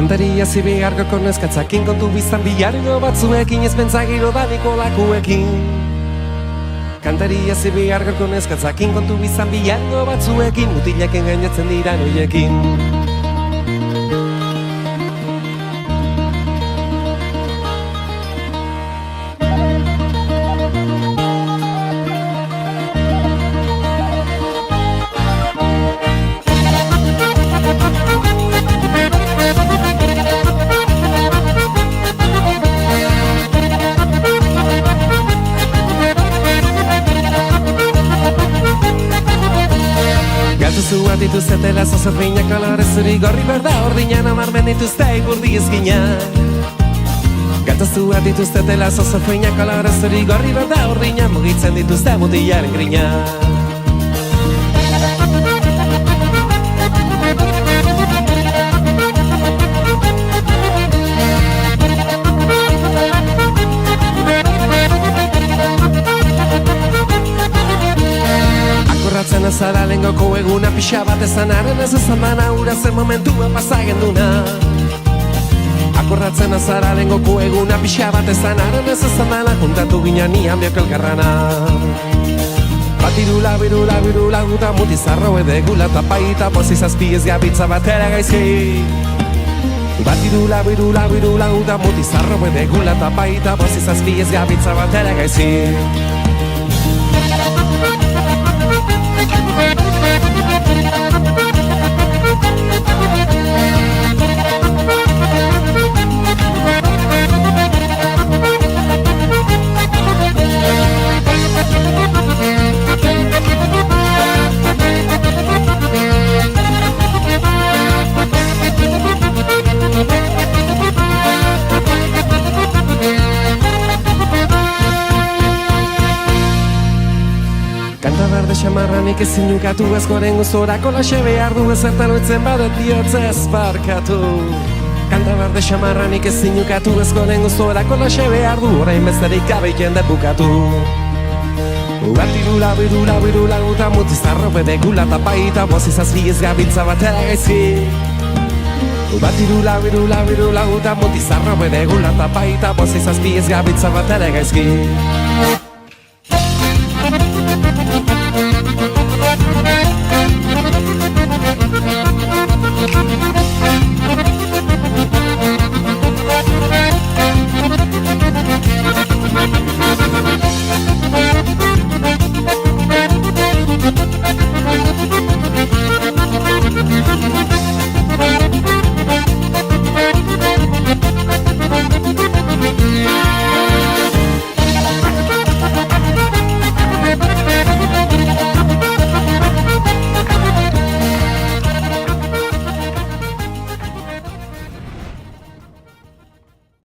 Kantaria zibigarkoko neskatzakin kontu biztan bilarino batzuekin ez pentsagiro daniko lakuekin. Kantaria zibigarkoko neskatzakin kontu biztan bilarino batzuekin mutileken gainatzen dira noiekin. Zua dituztetela zozofinak kolore zuri gorri berda ordinan amarmen dituzte igurdi ezkinak. Gatazua dituztetela zozofinak kolore zuri gorri berda ordinan mugitzen dituzte mutilaren grinak. Akorratzen azara lehengoko eguna pixa bat ezan arren ez ezan dana ura zen momentua pasagen duna. Akorratzen azara lehengoko eguna pixa bat ezan arren ez ezan dana juntatu ginen nian biok elkarrana. Batirula, birula, birula, guta mutizarro edegula tapaita pozizazpi ez gabitza batera gaizki. Batirula, birula, birula, guta mutizarro edegula tapaita pozizazpi ez gabitza batera gaizki. Kanta berde xamarranik ezin nukatu ez goren guztorako laxe behar du ezertan oitzen badet bihotzez barkatu. Kanta berde xamarranik ezin nukatu ez goren guztorako laxe behar du orain besterik gabe jende bukatu. Batirula, birula, birula, guta mutizarro bedegula tapaita bozizazpi ez gabitza batera gaizki. Batirula, birula, birula, guta mutizarro bedegula tapaita bozizazpi ez gabitza batera gaizki.